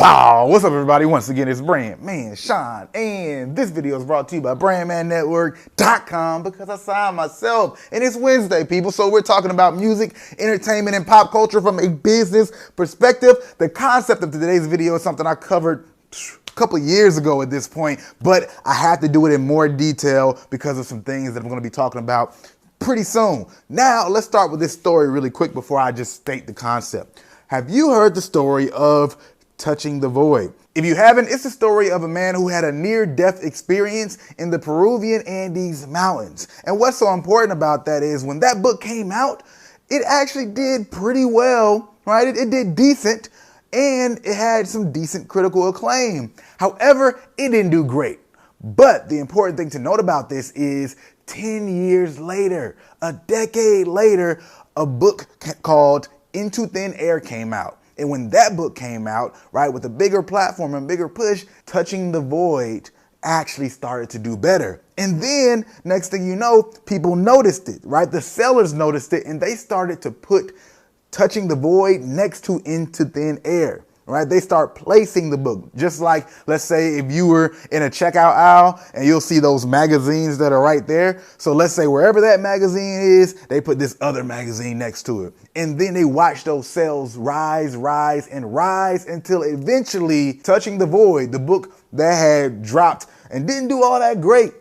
Bow! What's up, everybody? Once again, it's Brandman Sean, and this video is brought to you by brandmannetwork.com because I signed myself, and it's Wednesday, people, so we're talking about music, entertainment, and pop culture from a business perspective. The concept of today's video is something I covered a couple of years ago at this point, but I had to do it in more detail because of some things that I'm going to be talking about pretty soon. Now, let's start with this story really quick before I just state the concept. Have you heard the story of Touching the Void? If you haven't, it's the story of a man who had a near-death experience in the Peruvian Andes Mountains. And what's so important about that is when that book came out, it actually did pretty well, right? It did decent, and it had some decent critical acclaim. However, it didn't do great. But the important thing to note about this is 10 years later, a decade later, a book called Into Thin Air came out. And when that book came out, right, with a bigger platform and bigger push, Touching the Void actually started to do better. And then, next thing you know, people noticed it, right? The sellers noticed it, and they started to put Touching the Void next to Into Thin Air, right? They start placing the book. Just like, let's say if you were in a checkout aisle and you'll see those magazines that are right there. So let's say wherever that magazine is, they put this other magazine next to it. And then they watch those sales rise until eventually Touching the Void, the book that had dropped and didn't do all that great.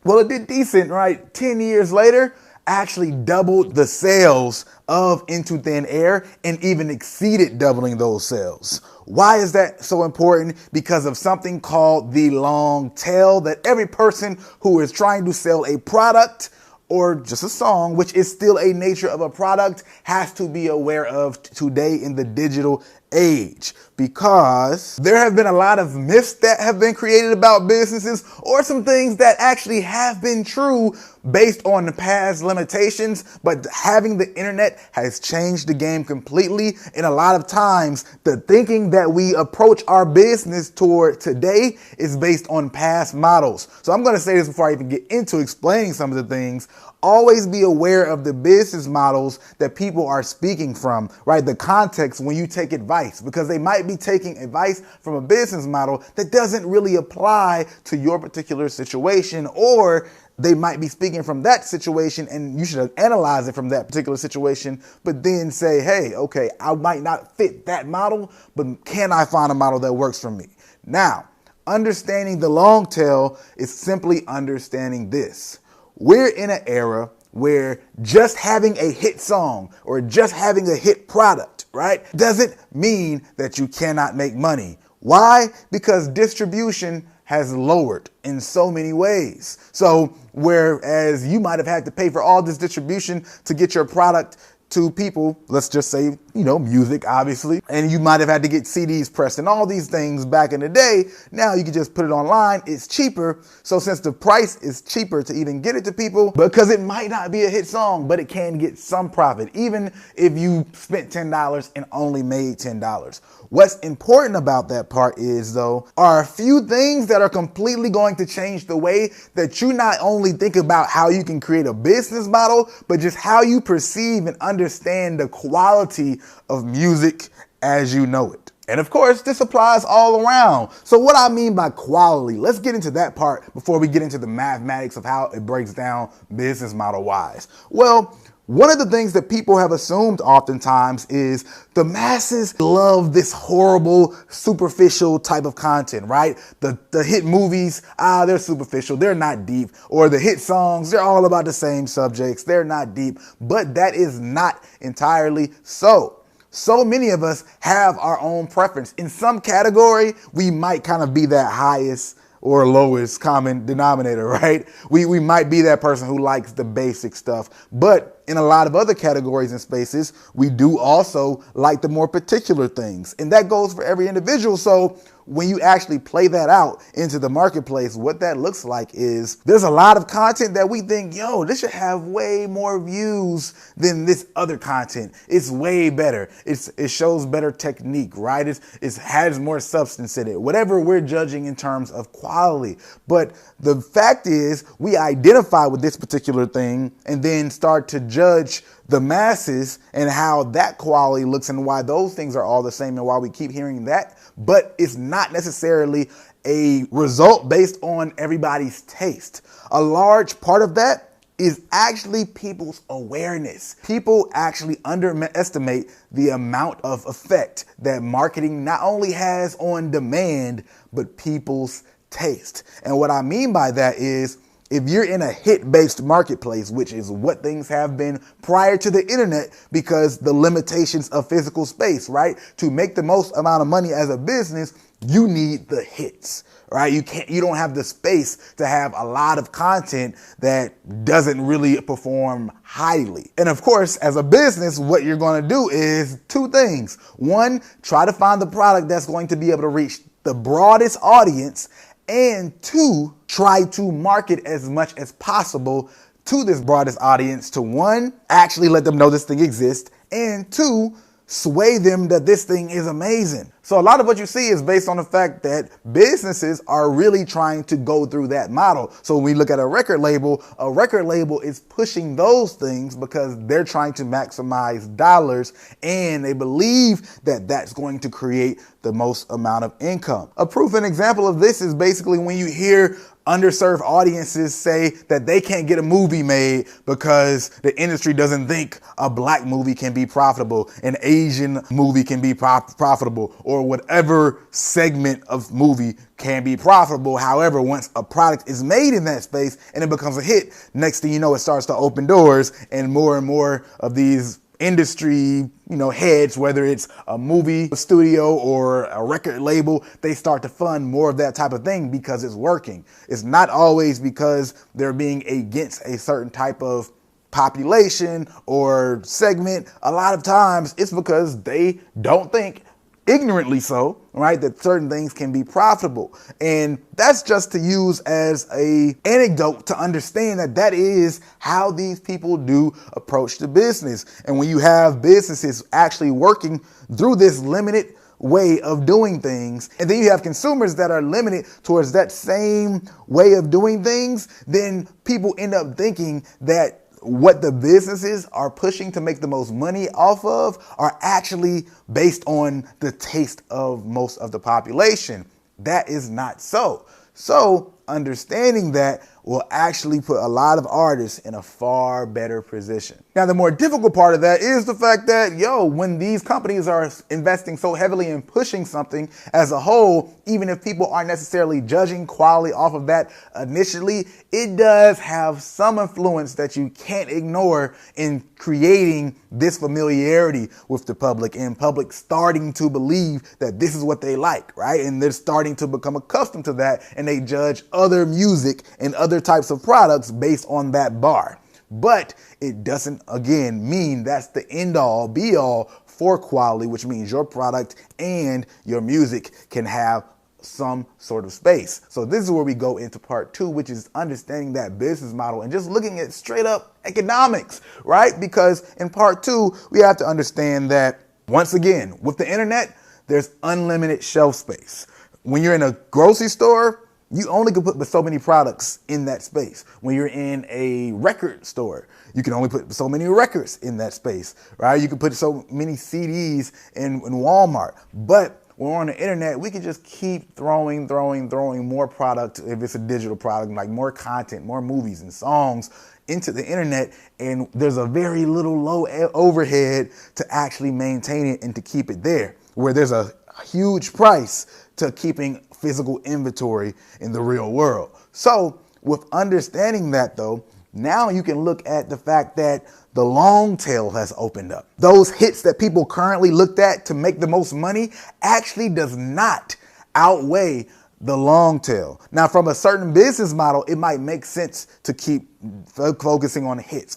Well, it did decent, right? 10 years later, actually doubled the sales of Into Thin Air and even exceeded doubling those sales. Why is that so important? Because of something called the long tail that every person who is trying to sell a product or just a song, which is still a nature of a product, has to be aware of today in the digital age. Because there have been a lot of myths that have been created about businesses, or some things that actually have been true based on the past limitations, but having the internet has changed the game completely. And a lot of times the thinking that we approach our business toward today is based on past models. So I'm going to say this before I even get into explaining some of the things. Always be aware of the business models that people are speaking from, right? The context when you take advice, because they might be taking advice from a business model that doesn't really apply to your particular situation, or they might be speaking from that situation and you should analyze it from that particular situation, but then say, hey, okay, I might not fit that model, but can I find a model that works for me? Now, understanding the long tail is simply understanding this. We're in an era where just having a hit song or just having a hit product, right, doesn't mean that you cannot make money. Why? Because distribution has lowered in so many ways. So whereas you might have had to pay for all this distribution to get your product to people, let's just say, music, obviously, and you might have had to get CDs pressed and all these things back in the day. Now you can just put it online. It's cheaper. So since the price is cheaper to even get it to people, because it might not be a hit song, but it can get some profit, even if you spent $10 and only made $10. What's important about that part is, though, are a few things that are completely going to change the way that you not only think about how you can create a business model, but just how you perceive and understand the quality of music as you know it. And of course, this applies all around. So what I mean by quality, let's get into that part before we get into the mathematics of how it breaks down business model wise. Well, one of the things that people have assumed oftentimes is the masses love this horrible, superficial type of content, right? The hit movies, they're superficial, they're not deep. Or the hit songs, they're all about the same subjects, they're not deep. But that is not entirely so. So many of us have our own preference. In some category, we might kind of be that highest or lowest common denominator, right? We might be that person who likes the basic stuff. But in a lot of other categories and spaces, we do also like the more particular things. And that goes for every individual. So when you actually play that out into the marketplace, what that looks like is there's a lot of content that we think, yo, this should have way more views than this other content. It's way better. It shows better technique, right? It has more substance in it, whatever we're judging in terms of quality. But the fact is we identify with this particular thing and then start to judge the masses and how that quality looks and why those things are all the same and why we keep hearing that. But it's not necessarily a result based on everybody's taste. A large part of that is actually people's awareness. People actually underestimate the amount of effect that marketing not only has on demand, but people's taste. And what I mean by that is, if you're in a hit-based marketplace, which is what things have been prior to the internet because the limitations of physical space, right? To make the most amount of money as a business, you need the hits, right? You don't have the space to have a lot of content that doesn't really perform highly. And of course, as a business, what you're going to do is two things. One, try to find the product that's going to be able to reach the broadest audience, and two, try to market as much as possible to this broadest audience to, one, actually let them know this thing exists, and two, sway them that this thing is amazing. So a lot of what you see is based on the fact that businesses are really trying to go through that model. So when we look at a record label is pushing those things because they're trying to maximize dollars and they believe that that's going to create the most amount of income. A proof and example of this is basically when you hear underserved audiences say that they can't get a movie made because the industry doesn't think a black movie can be profitable, an Asian movie can be profitable, or whatever segment of movie can be profitable. However, once a product is made in that space and it becomes a hit, next thing you know, it starts to open doors and more of these industry, heads, whether it's a movie studio or a record label, they start to fund more of that type of thing because it's working. It's not always because they're being against a certain type of population or segment. A lot of times it's because they don't think, ignorantly so, right, that certain things can be profitable. And that's just to use as a anecdote to understand that that is how these people do approach the business. And when you have businesses actually working through this limited way of doing things, and then you have consumers that are limited towards that same way of doing things, then people end up thinking that what the businesses are pushing to make the most money off of are actually based on the taste of most of the population. That is not so. So understanding that will actually put a lot of artists in a far better position. Now, the more difficult part of that is the fact that, when these companies are investing so heavily in pushing something as a whole, even if people aren't necessarily judging quality off of that initially, it does have some influence that you can't ignore in creating this familiarity with the public and public starting to believe that this is what they like, right? And they're starting to become accustomed to that and they judge other music and other types of products based on that bar. But it doesn't, again, mean that's the end all be all for quality, which means your product and your music can have some sort of space. So this is where we go into part two, which is understanding that business model and just looking at straight up economics, right? Because in part two, we have to understand that once again, with the internet, there's unlimited shelf space. When you're in a grocery store, you only can put so many products in that space. When you're in a record store, you can only put so many records in that space, right? You can put so many CDs in Walmart. But when we're on the internet, we can just keep throwing more product, if it's a digital product, like more content, more movies and songs into the internet. And there's a very little low overhead to actually maintain it and to keep it there, where there's a huge price to keeping physical inventory in the real world. So with understanding that though, now you can look at the fact that the long tail has opened up. Those hits that people currently looked at to make the most money actually does not outweigh the long tail. Now, from a certain business model, it might make sense to keep focusing on hits,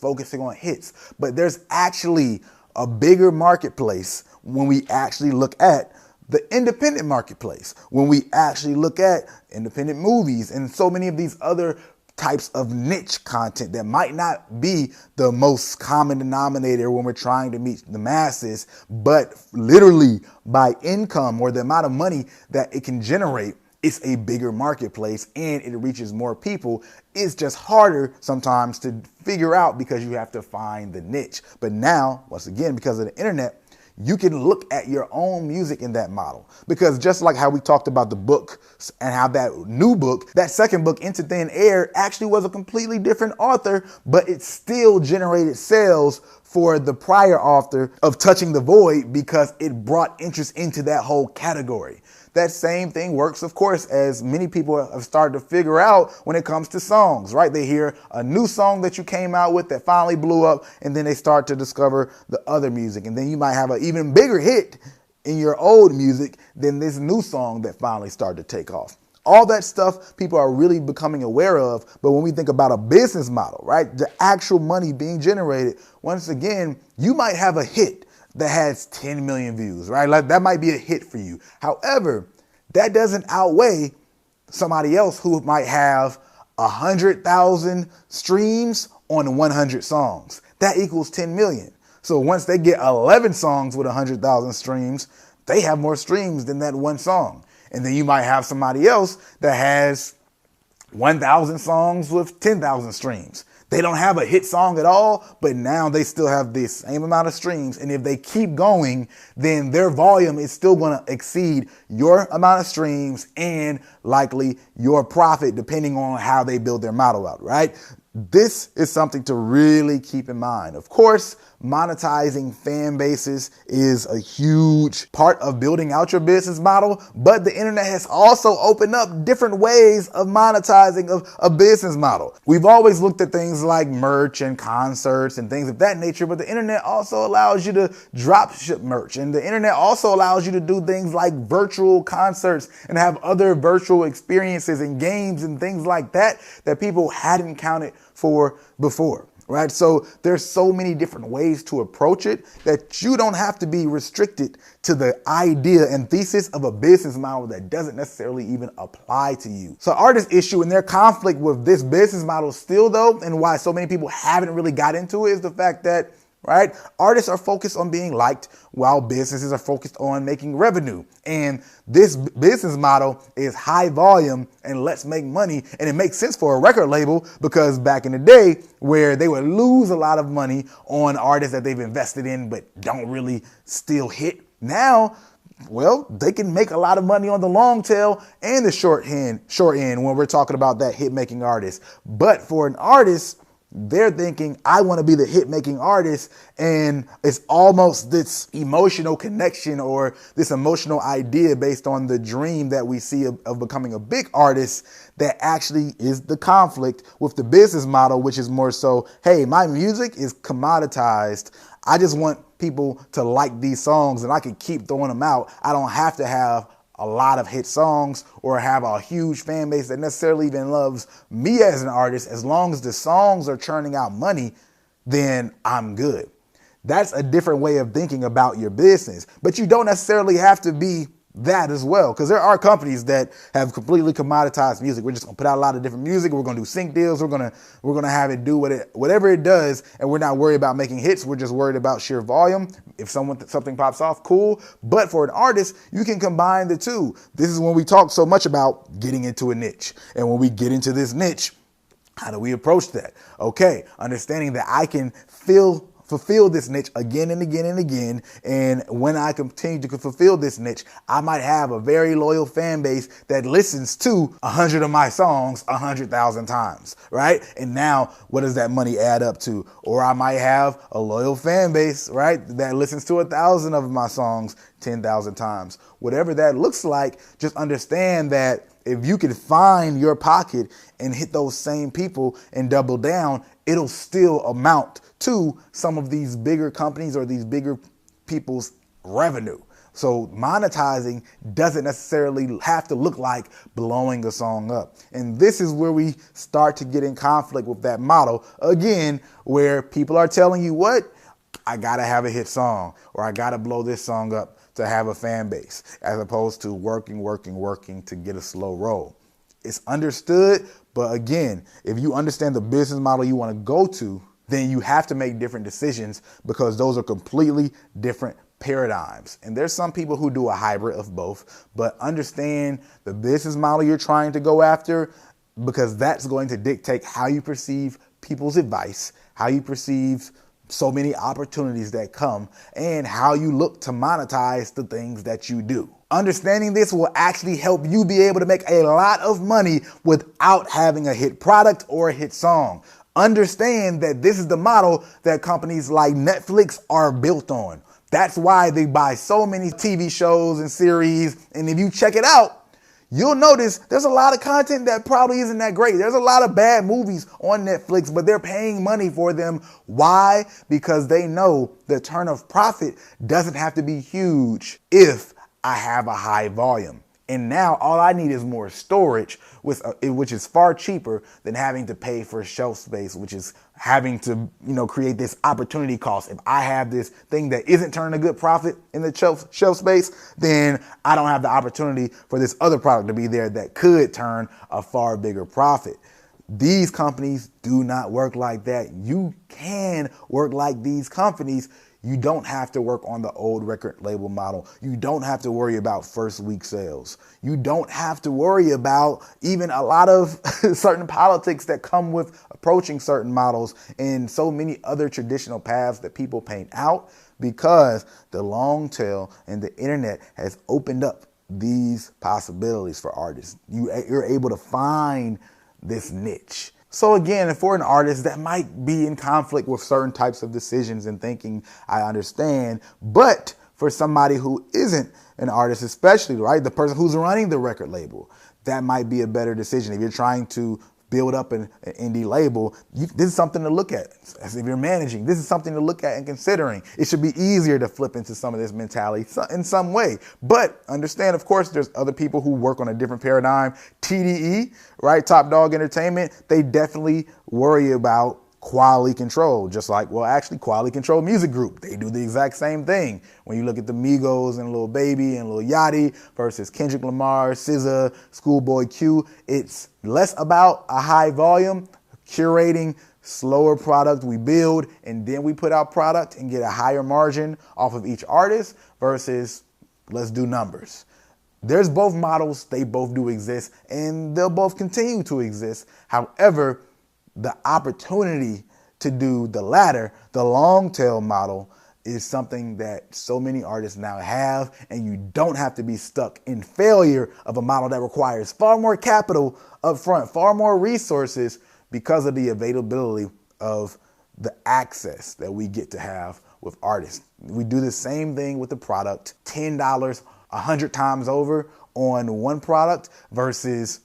but there's actually a bigger marketplace when we actually look at the independent marketplace, when we actually look at independent movies and so many of these other types of niche content that might not be the most common denominator when we're trying to meet the masses, but literally by income or the amount of money that it can generate, it's a bigger marketplace and it reaches more people. It's just harder sometimes to figure out because you have to find the niche. But now, once again, because of the internet, you can look at your own music in that model. Because just like how we talked about the book and how that new book, that second book, Into Thin Air, actually was a completely different author, but it still generated sales for the prior author of Touching the Void because it brought interest into that whole category. That same thing works, of course, as many people have started to figure out when it comes to songs, right? They hear a new song that you came out with that finally blew up, and then they start to discover the other music. And then you might have an even bigger hit in your old music than this new song that finally started to take off. All that stuff people are really becoming aware of. But when we think about a business model, right, the actual money being generated, once again, you might have a hit that has 10 million views, right? Like that might be a hit for you. However, that doesn't outweigh somebody else who might have 100,000 streams on 100 songs. That equals 10 million. So once they get 11 songs with 100,000 streams, they have more streams than that one song. And then you might have somebody else that has 1,000 songs with 10,000 streams. They don't have a hit song at all, but now they still have the same amount of streams. And if they keep going, then their volume is still going to exceed your amount of streams and likely your profit, depending on how they build their model out, right? This is something to really keep in mind. Of course, monetizing fan bases is a huge part of building out your business model, but the internet has also opened up different ways of monetizing of a business model. We've always looked at things like merch and concerts and things of that nature, but the internet also allows you to drop ship merch, and the internet also allows you to do things like virtual concerts and have other virtual experiences and games and things like that that people hadn't counted for before. Right? So there's so many different ways to approach it that you don't have to be restricted to the idea and thesis of a business model that doesn't necessarily even apply to you. So artists issue and their conflict with this business model still though, and why so many people haven't really got into it, is the fact that, right, artists are focused on being liked while businesses are focused on making revenue. And this business model is high volume and let's make money. And it makes sense for a record label because back in the day where they would lose a lot of money on artists that they've invested in but don't really still hit, now, well, they can make a lot of money on the long tail and the short end when we're talking about that hit making artist. But for an artist, they're thinking, I want to be the hit-making artist, and it's almost this emotional connection or this emotional idea based on the dream that we see of becoming a big artist that actually is the conflict with the business model, which is more so, hey, my music is commoditized. I just want people to like these songs, and I can keep throwing them out. I don't have to have a lot of hit songs or have a huge fan base that necessarily even loves me as an artist. As long as the songs are churning out money, then I'm good. That's a different way of thinking about your business. But you don't necessarily have to be that as well, because there are companies that have completely commoditized music. We're just gonna put out a lot of different music. We're gonna do sync deals. We're gonna have it do whatever it does, and we're not worried about making hits. We're just worried about sheer volume. If something pops off, cool. But for an artist, you can combine the two. This is when we talk so much about getting into a niche, and when we get into this niche, how do we approach that? Okay, understanding that I can fulfill this niche again and again and again. And when I continue to fulfill this niche, I might have a very loyal fan base that listens to 100 of my songs 100,000 times, right? And now what does that money add up to? Or I might have a loyal fan base, right, that listens to 1,000 of my songs 10,000 times. Whatever that looks like, just understand that if you can find your pocket and hit those same people and double down, it'll still amount to some of these bigger companies or these bigger people's revenue. So monetizing doesn't necessarily have to look like blowing a song up. And this is where we start to get in conflict with that model again, where people are telling you, what? I gotta have a hit song, or I gotta blow this song up to have a fan base, as opposed to working to get a slow roll. It's understood, but again, if you understand the business model you want to go to, then you have to make different decisions because those are completely different paradigms. And there's some people who do a hybrid of both, but understand the business model you're trying to go after, because that's going to dictate how you perceive people's advice, how you perceive so many opportunities that come, and how you look to monetize the things that you do. Understanding this will actually help you be able to make a lot of money without having a hit product or a hit song. Understand that this is the model that companies like Netflix are built on. That's why they buy so many TV shows and series. And if you check it out, you'll notice there's a lot of content that probably isn't that great. There's a lot of bad movies on Netflix, but they're paying money for them. Why? Because they know the turn of profit doesn't have to be huge if I have a high volume. And now all I need is more storage, which is far cheaper than having to pay for shelf space, which is having to, create this opportunity cost. If I have this thing that isn't turning a good profit in the shelf space, then I don't have the opportunity for this other product to be there that could turn a far bigger profit. These companies do not work like that. You can work like these companies. You don't have to work on the old record label model. You don't have to worry about first week sales. You don't have to worry about even a lot of certain politics that come with approaching certain models and so many other traditional paths that people paint out, because the long tail and the internet has opened up these possibilities for artists. You're able to find this niche. So again, for an artist that might be in conflict with certain types of decisions and thinking, I understand. But for somebody who isn't an artist, especially, right, the person who's running the record label, that might be a better decision. If you're trying to build up an indie label, this is something to look at. As if you're managing, this is something to look at and considering. It should be easier to flip into some of this mentality in some way. But understand, of course, there's other people who work on a different paradigm. TDE, right, Top Dog Entertainment, they definitely worry about quality control, just like, Quality Control Music Group. They do the exact same thing. When you look at the Migos and Lil Baby and Lil Yachty versus Kendrick Lamar, SZA, Schoolboy Q, it's less about a high volume, curating slower product we build, and then we put out product and get a higher margin off of each artist versus let's do numbers. There's both models, they both do exist, and they'll both continue to exist. However, the opportunity to do the latter, the long tail model, is something that so many artists now have, and you don't have to be stuck in failure of a model that requires far more capital up front, far more resources, because of the availability of the access that we get to have with artists. We do the same thing with the product, $10 100 times over on one product versus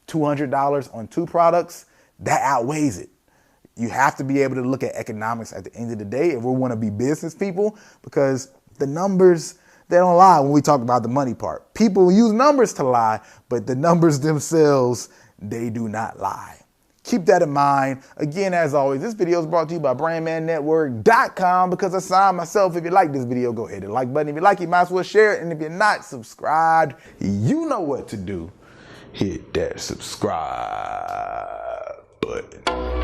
$200 on two products. That outweighs it. You have to be able to look at economics at the end of the day if we want to be business people, because the numbers, they don't lie when we talk about the money part. People use numbers to lie, but the numbers themselves, they do not lie. Keep that in mind. Again, as always, this video is brought to you by brandmannetwork.com, because I signed myself. If you like this video, go hit the like button. If you like it, you might as well share it. And if you're not subscribed, you know what to do. Hit that subscribe button.